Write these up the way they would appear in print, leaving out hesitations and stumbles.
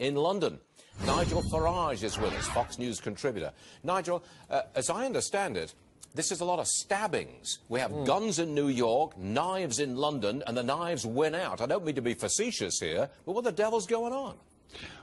in London. Nigel Farage is with us, Fox News contributor. Nigel, as I understand it, this is a lot of stabbings. We have guns in New York, knives in London, and the knives win out. I don't mean to be facetious here, but what the devil's going on?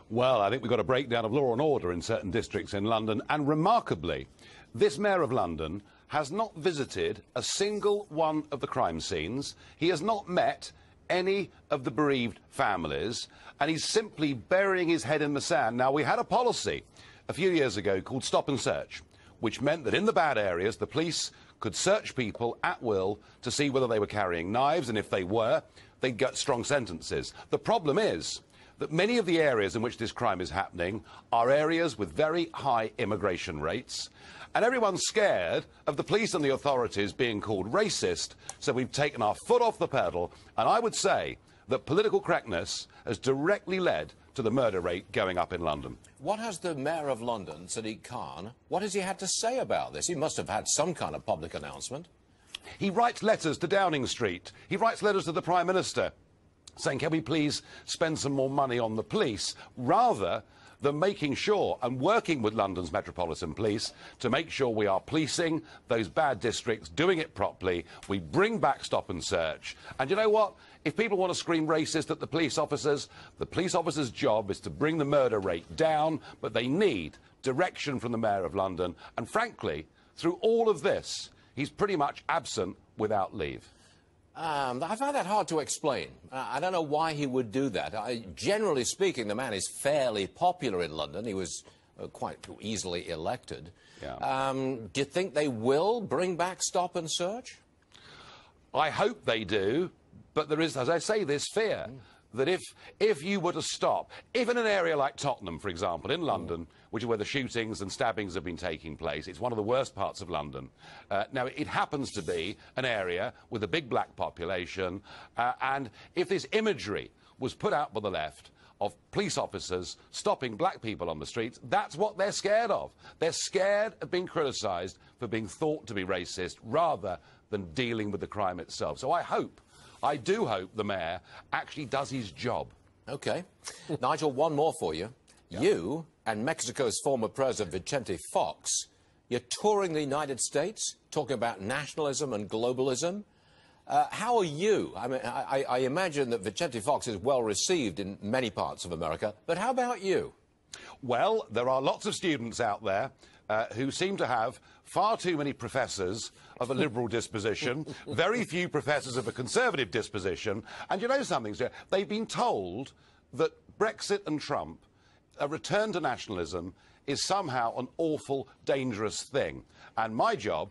Well, I think we've got a breakdown of law and order in certain districts in London, and remarkably, this Mayor of London has not visited a single one of the crime scenes. He has not met any of the bereaved families, and he's simply burying his head in the sand. Now, we had a policy a few years ago called Stop and Search, which meant that in the bad areas, the police could search people at will to see whether they were carrying knives, and if they were, they'd get strong sentences. The problem is that many of the areas in which this crime is happening are areas with very high immigration rates, and everyone's scared of the police and the authorities being called racist, so we've taken our foot off the pedal, and I would say that political correctness has directly led to the murder rate going up in London. What has the Mayor of London, Sadiq Khan, what has he had to say about this? He must have had some kind of public announcement. He writes letters to Downing Street. He writes letters to the Prime Minister saying, can we please spend some more money on the police, rather than making sure and working with London's Metropolitan Police to make sure we are policing those bad districts, doing it properly. We bring back Stop and Search. And you know what? If people want to scream racist at the police officers' job is to bring the murder rate down, but they need direction from the Mayor of London. And frankly, through all of this, he's pretty much absent without leave. I find that hard to explain. I don't know why he would do that. Generally speaking, the man is fairly popular in London. He was quite easily elected. Yeah. Do you think they will bring back Stop and Search? I hope they do, but there is, as I say, this fear that if you were to stop, if in an area like Tottenham, for example, in London, which is where the shootings and stabbings have been taking place, it's one of the worst parts of London. Now, it happens to be an area with a big black population, and if this imagery was put out by the left of police officers stopping black people on the streets, that's what they're scared of. They're scared of being criticised for being thought to be racist rather than dealing with the crime itself. So I do hope the Mayor actually does his job. OK. Nigel, one more for you. Yeah. You and Mexico's former president, Vicente Fox, you're touring the United States, talking about nationalism and globalism. How are you? I mean, I imagine that Vicente Fox is well received in many parts of America, but how about you? Well, there are lots of students out there who seem to have far too many professors of a liberal disposition, very few professors of a conservative disposition. And you know something, sir? They've been told that Brexit and Trump, a return to nationalism, is somehow an awful, dangerous thing. And my job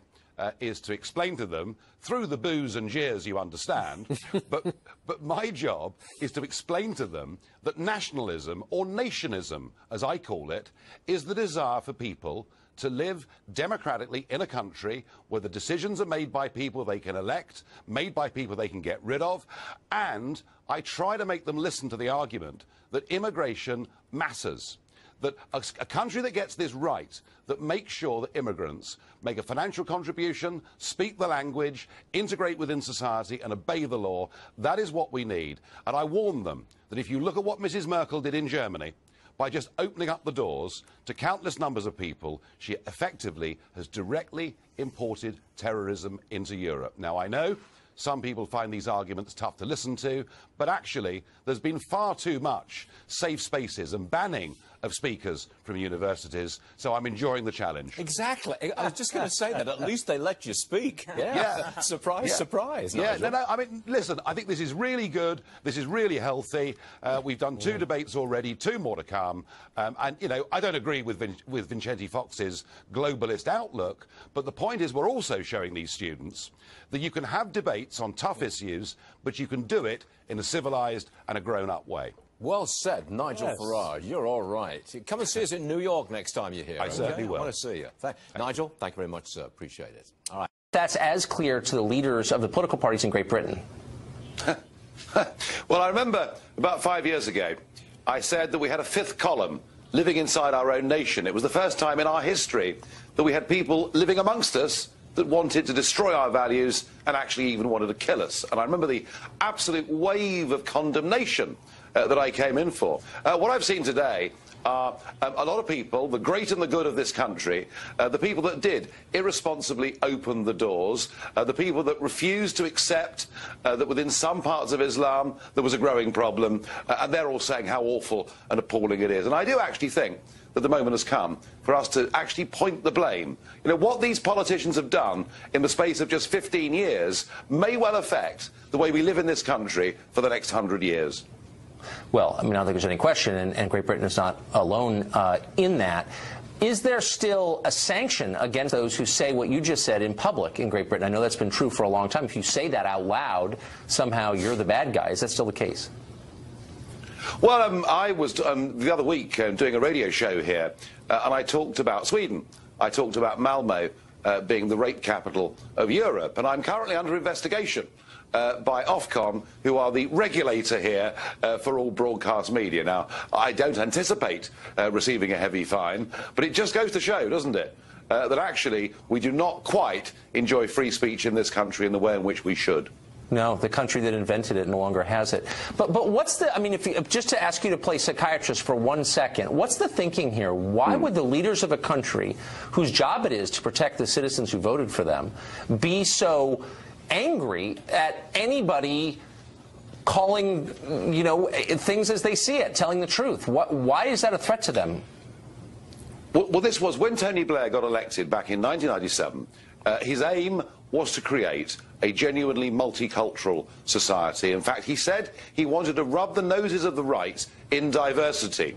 is to explain to them, through the boos and jeers, you understand, but my job is to explain to them that nationalism, or nationism, as I call it, is the desire for people to live democratically in a country where the decisions are made by people they can elect, made by people they can get rid of, and I try to make them listen to the argument that immigration matters. That a country that gets this right, that makes sure that immigrants make a financial contribution, speak the language, integrate within society and obey the law, that is what we need. And I warn them that if you look at what Mrs. Merkel did in Germany, by just opening up the doors to countless numbers of people, she effectively has directly imported terrorism into Europe. Now, I know some people find these arguments tough to listen to, but actually there's been far too much safe spaces and banning of speakers from universities, so I'm enjoying the challenge. Exactly. I was just going to say that. At least they let you speak. Yeah. Surprise, surprise. Yeah, no, I mean, listen, I think this is really good. This is really healthy. We've done 2 debates already, 2 more to come. And, you know, I don't agree with Vicente Fox's globalist outlook, but the point is we're also showing these students that you can have debates on tough issues, but you can do it in a civilised and a grown-up way. Well said, Nigel Farage. You're all right. Come and see us in New York next time you're here. I certainly will. I want to see you. Nigel, thank you very much, sir. Appreciate it. All right. That's as clear to the leaders of the political parties in Great Britain. Well, I remember about 5 years ago, I said that we had a 5th column living inside our own nation. It was the first time in our history that we had people living amongst us that wanted to destroy our values and actually even wanted to kill us. And I remember the absolute wave of condemnation that I came in for. What I've seen today are a lot of people, the great and the good of this country, the people that did irresponsibly open the doors, the people that refused to accept that within some parts of Islam there was a growing problem, and they're all saying how awful and appalling it is. And I do actually think that the moment has come for us to actually point the blame. You know, what these politicians have done in the space of just 15 years may well affect the way we live in this country for the next 100 years. Well, I mean, I don't think there's any question, and Great Britain is not alone in that. Is there still a sanction against those who say what you just said in public in Great Britain? I know that's been true for a long time. If you say that out loud, somehow you're the bad guy. Is that still the case? Well, I was the other week doing a radio show here, and I talked about Sweden. I talked about Malmo being the rape capital of Europe, and I'm currently under investigation by Ofcom, who are the regulator here for all broadcast media. Now, I don't anticipate receiving a heavy fine, but it just goes to show, doesn't it, that actually we do not quite enjoy free speech in this country in the way in which we should. No, the country that invented it no longer has it. But what's the, I mean, just to ask you to play psychiatrist for 1 second, what's the thinking here? Why would the leaders of a country whose job it is to protect the citizens who voted for them be so angry at anybody calling, you know, things as they see it, telling the truth? Why is that a threat to them? Well, this was when Tony Blair got elected back in 1997. His aim was to create a genuinely multicultural society. In fact, he said he wanted to rub the noses of the right in diversity.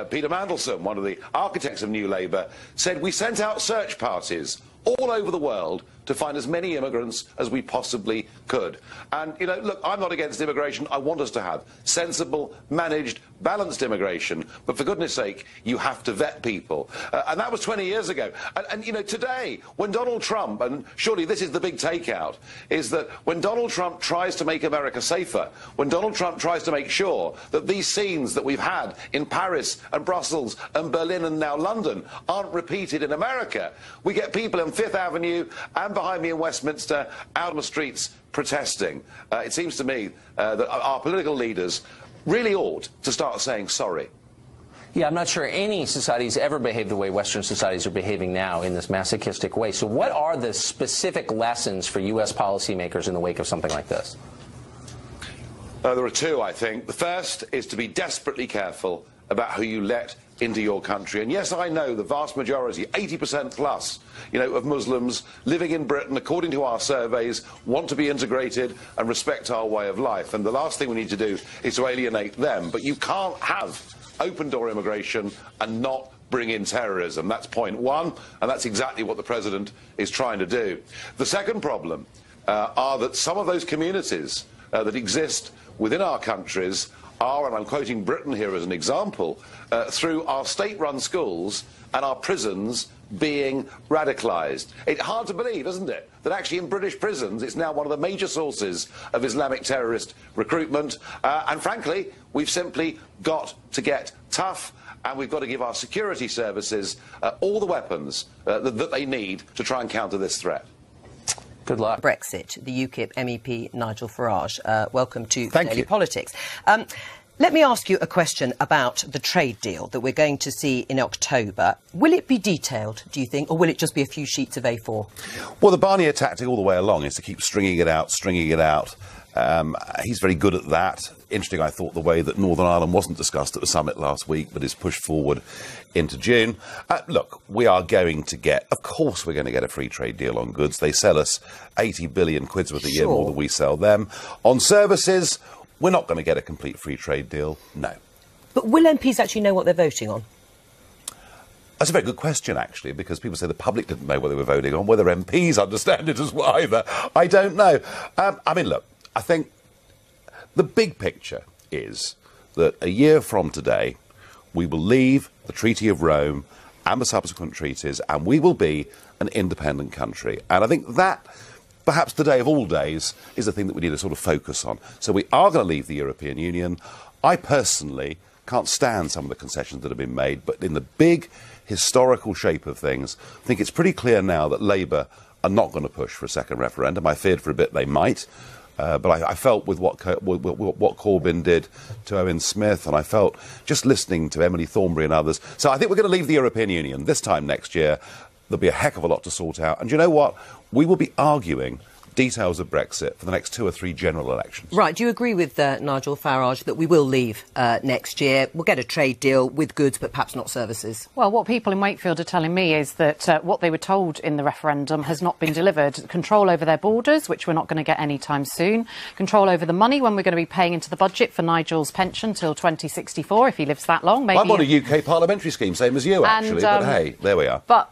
Peter Mandelson, one of the architects of New Labour, said we sent out search parties all over the world to find as many immigrants as we possibly could. And, you know, look, I'm not against immigration. I want us to have sensible, managed, balanced immigration. But for goodness sake, you have to vet people. And that was 20 years ago. And, you know, today, when Donald Trump, and surely this is the big takeout, is that when Donald Trump tries to make America safer, when Donald Trump tries to make sure that these scenes that we've had in Paris and Brussels and Berlin and now London aren't repeated in America, we get people on Fifth Avenue and behind me in Westminster out on the streets protesting. It seems to me that our political leaders really ought to start saying sorry. Yeah, I'm not sure any society's ever behaved the way Western societies are behaving now in this masochistic way. So what are the specific lessons for U.S. policymakers in the wake of something like this? There are two, I think. The first is to be desperately careful about who you let into your country. And yes, I know the vast majority, 80% plus, you know, of Muslims living in Britain, according to our surveys, want to be integrated and respect our way of life. And the last thing we need to do is to alienate them. But you can't have open-door immigration and not bring in terrorism. That's point one, and that's exactly what the President is trying to do. The second problem are that some of those communities that exist within our countries are, and I'm quoting Britain here as an example, through our state-run schools and our prisons being radicalised. It's hard to believe, isn't it, that actually in British prisons it's now one of the major sources of Islamic terrorist recruitment. And frankly, we've simply got to get tough, and we've got to give our security services all the weapons that they need to try and counter this threat. Good luck. Brexit, the UKIP MEP Nigel Farage. Welcome to Thank Daily you. Politics. Let me ask you a question about the trade deal that we're going to see in October. Will it be detailed, do you think, or will it just be a few sheets of A4? Well, the Barnier tactic all the way along is to keep stringing it out, stringing it out. He's very good at that. Interesting, I thought, the way that Northern Ireland wasn't discussed at the summit last week, but is pushed forward into June. Look, we are going to get, of course we're going to get a free trade deal on goods. They sell us 80 billion quid's worth a year more than we sell them. On services, we're not going to get a complete free trade deal, no. But will MPs actually know what they're voting on? That's a very good question, actually, because people say the public didn't know what they were voting on. Whether MPs understand it as well either, I don't know. I mean, look, I think the big picture is that a year from today, we will leave the Treaty of Rome and the subsequent treaties, and we will be an independent country. And I think that, perhaps today of all days, is the thing that we need to sort of focus on. So we are going to leave the European Union. I personally can't stand some of the concessions that have been made, but in the big historical shape of things, I think it's pretty clear now that Labour are not going to push for a second referendum. I feared for a bit they might. But I felt with what Corbyn did to Owen Smith, and I felt just listening to Emily Thornberry and others. So I think we're going to leave the European Union this time next year. There'll be a heck of a lot to sort out. And you know what? We will be arguing details of Brexit for the next 2 or 3 general elections. Right. Do you agree with Nigel Farage that we will leave next year? We'll get a trade deal with goods, but perhaps not services. Well, what people in Wakefield are telling me is that what they were told in the referendum has not been delivered. Control over their borders, which we're not going to get anytime soon. Control over the money when we're going to be paying into the budget for Nigel's pension till 2064, if he lives that long. Maybe. I'm on a UK parliamentary scheme, same as you, actually. But hey, there we are. But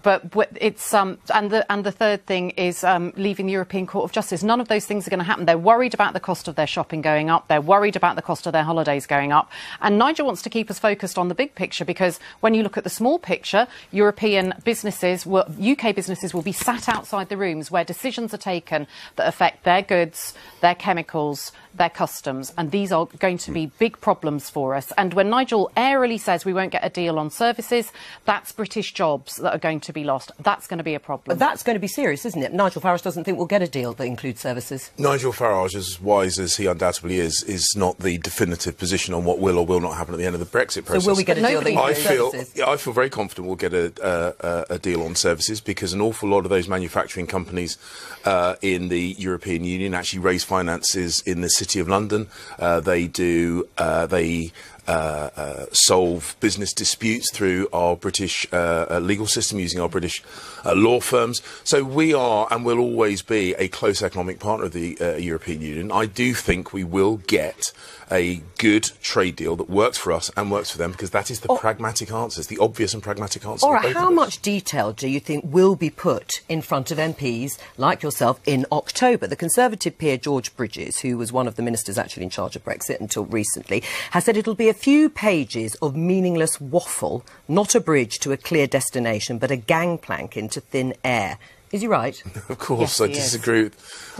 it's and the third thing is leaving the European Court of Justice. None of those things are going to happen. They're worried about the cost of their shopping going up. They're worried about the cost of their holidays going up. And Nigel wants to keep us focused on the big picture, because when you look at the small picture, UK businesses will be sat outside the rooms where decisions are taken that affect their goods, their chemicals, their customs, and these are going to be big problems for us. And when Nigel airily says we won't get a deal on services, that's British jobs that are going to be lost. That's going to be a problem. But that's going to be serious, isn't it? Nigel Farage doesn't think we'll get a deal that includes services. Nigel Farage, as wise as he undoubtedly is not the definitive position on what will or will not happen at the end of the Brexit process. So will we get a deal that includes services? I feel very confident we'll get a deal on services, because an awful lot of those manufacturing companies in the European Union actually raise finances in the City of London. They solve business disputes through our British legal system, using our British law firms. So we are and will always be a close economic partner of the European Union. I do think we will get a good trade deal that works for us and works for them, because that is the pragmatic answer, it's the obvious and pragmatic answer. All right, how much detail do you think will be put in front of MPs like yourself in October? The Conservative peer George Bridges, who was one of the ministers actually in charge of Brexit until recently, has said it'll be a few pages of meaningless waffle, not a bridge to a clear destination, but a gangplank into thin air. Is he right? Of course, Yes,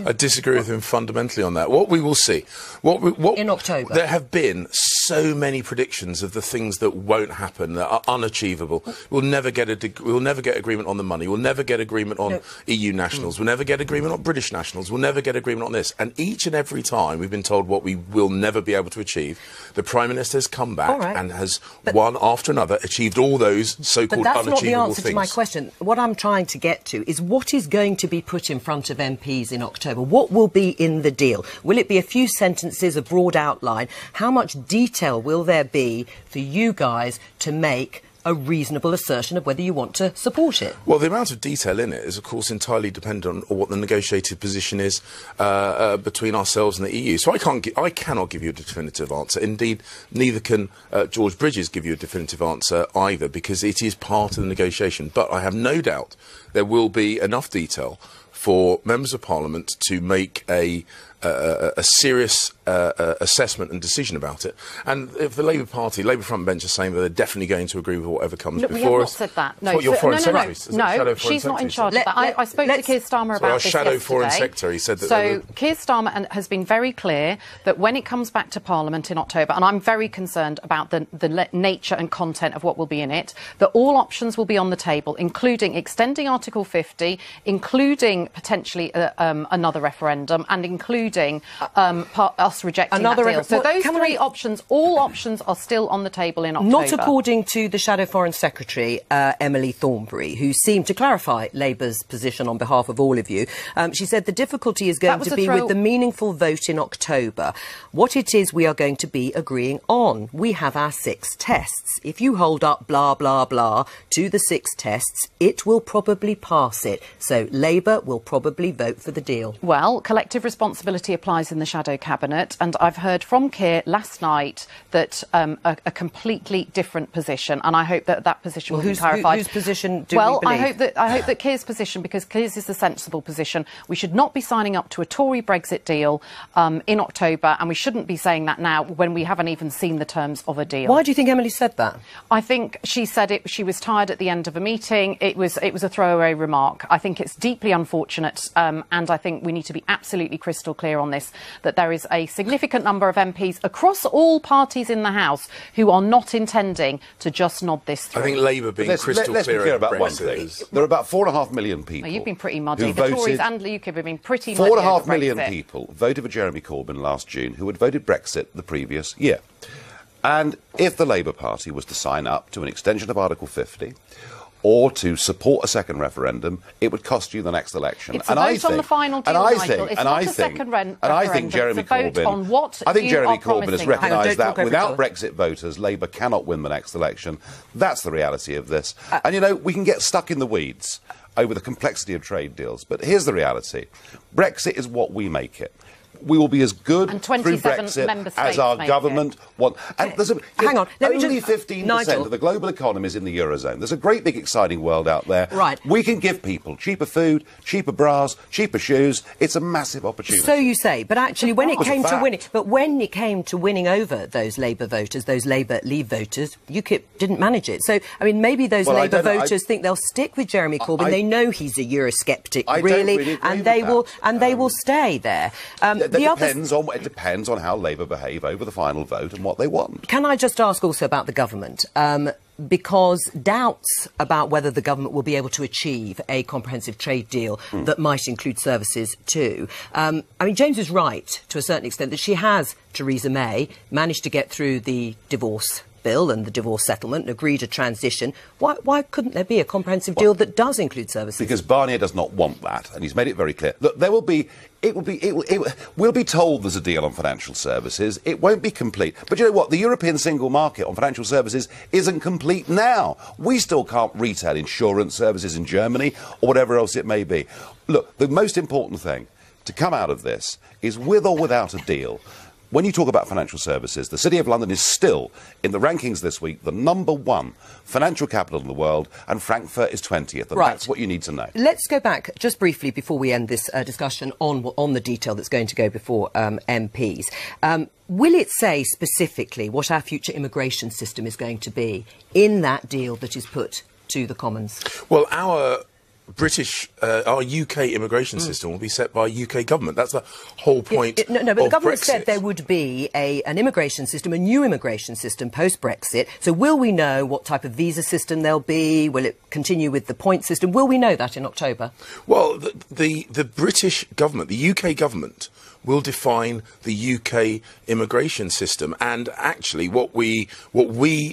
I disagree with him fundamentally on that. What we will see, in October, there have been so many predictions of the things that won't happen, that are unachievable. We'll never get agreement on the money. We'll never get agreement on EU nationals. We'll never get agreement on British nationals. We'll never get agreement on this. And each and every time we've been told what we will never be able to achieve, the Prime Minister has come back and has one after another achieved all those so-called unachievable things. But that's not the answer to my question. What I'm trying to get to is what is going to be put in front of MPs in October? What will be in the deal? Will it be a few sentences, a broad outline? How much detail will there be for you guys to make a reasonable assertion of whether you want to support it? Well, the amount of detail in it is, of course, entirely dependent on what the negotiated position is between ourselves and the EU. So I cannot give you a definitive answer. Indeed, neither can George Bridges give you a definitive answer either, because it is part of the negotiation. But I have no doubt there will be enough detail for members of Parliament to make a serious assessment and decision about it. And if the Labour Party, Labour front bench, are saying that they're definitely going to agree with whatever comes before us... We have not said that. No, your Foreign Secretary. No, she's not in charge of that. I spoke to Keir Starmer about this yesterday. Our shadow Foreign Secretary said that... So Keir Starmer has been very clear that when it comes back to Parliament in October, and I'm very concerned about the nature and content of what will be in it, that all options will be on the table, including extending Article 50, including potentially another referendum, and including us rejecting that deal. So those three options, all options are still on the table in October. Not according to the Shadow Foreign Secretary, Emily Thornberry, who seemed to clarify Labour's position on behalf of all of you. She said the difficulty is going to be with the meaningful vote in October. What it is we are going to be agreeing on. We have our 6 tests. If you hold up blah, blah, blah to the 6 tests, it will probably pass it. So Labour will probably vote for the deal. Well, collective responsibility applies in the Shadow Cabinet, and I've heard from Keir last night that a completely different position, and I hope that that position will be clarified. Whose position do we believe? I hope that Keir's position, because Keir's is the sensible position, we should not be signing up to a Tory Brexit deal in October, and we shouldn't be saying that now when we haven't even seen the terms of a deal. Why do you think Emily said that? I think she said it. She was tired at the end of a meeting. It was a throwaway remark. I think it's deeply unfortunate unfortunate, and I think we need to be absolutely crystal clear on this, that there is a significant number of MPs across all parties in the House who are not intending to just nod this through. I think Labour being let's crystal be clear about one Brexit thing. There are about 4.5 million people. Well, you've been pretty muddy. The Tories and UKIP have been pretty muddy. 4.5 million people voted for Jeremy Corbyn last June who had voted Brexit the previous year. And if the Labour Party was to sign up to an extension of Article 50 or to support a second referendum, it would cost you the next election. It's a vote on the final deal, Nigel. It's not a second referendum. And I think Jeremy Corbyn has recognised that without Brexit voters, Labour cannot win the next election. That's the reality of this. And, you know, we can get stuck in the weeds over the complexity of trade deals, but here's the reality. Brexit is what we make it. We will be as good through Brexit as our government wants. And hang on, only 15% of the global economy is in the Eurozone. There's a great big exciting world out there. Right. We can give people cheaper food, cheaper bras, cheaper shoes. It's a massive opportunity. So you say, but actually when it came to winning over those Labour voters, those Labour Leave voters, UKIP didn't manage it. So, I mean, maybe those Labour voters think they'll stick with Jeremy Corbyn. They know he's a Eurosceptic, really, and they will stay there. It depends on how Labour behave over the final vote and what they want. Can I just ask also about the government? Because doubts about whether the government will be able to achieve a comprehensive trade deal that might include services too. I mean, James is right to a certain extent that she has, Theresa May, managed to get through the divorce bill and the divorce settlement and agreed a transition. Why couldn't there be a comprehensive deal that does include services? Because Barnier does not want that, and he's made it very clear. Look, we'll be told there's a deal on financial services. It won't be complete. But you know what? The European single market on financial services isn't complete now. We still can't retail insurance services in Germany or whatever else it may be. Look, the most important thing to come out of this is, with or without a deal, when you talk about financial services, the City of London is still, in the rankings this week, the #1 financial capital in the world, and Frankfurt is 20th. And that's what you need to know. Let's go back just briefly before we end this discussion on the detail that's going to go before MPs. Will it say specifically what our future immigration system is going to be in that deal that is put to the Commons? Well, our UK immigration system will be set by UK government. That's the whole point. But the government Brexit. said there would be an immigration system, a new immigration system post-Brexit. So will we know what type of visa system there'll be? Will it continue with the point system? Will we know that in October? Well, the British government, the UK government, will define the UK immigration system, and actually what we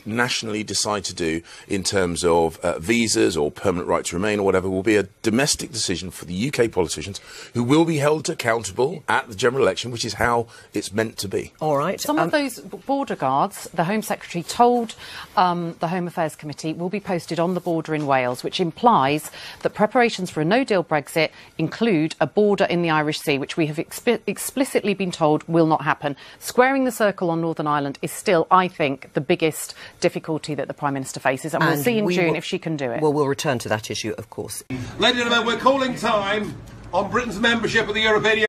nationally decide to do in terms of visas or permanent right to remain or whatever will be a domestic decision for the UK politicians, who will be held accountable at the general election, which is how it's meant to be. All right. Some of those border guards, the Home Secretary told the Home Affairs Committee, will be posted on the border in Wales, which implies that preparations for a no-deal Brexit include a border in the Irish Sea, which we have explicitly been told will not happen. Squaring the circle on Northern Ireland is still, I think, the biggest difficulty that the Prime Minister faces, and we'll see in June if she can do it. Well, we'll return to that issue, of course. Ladies and gentlemen, we're calling time on Britain's membership of the European Union.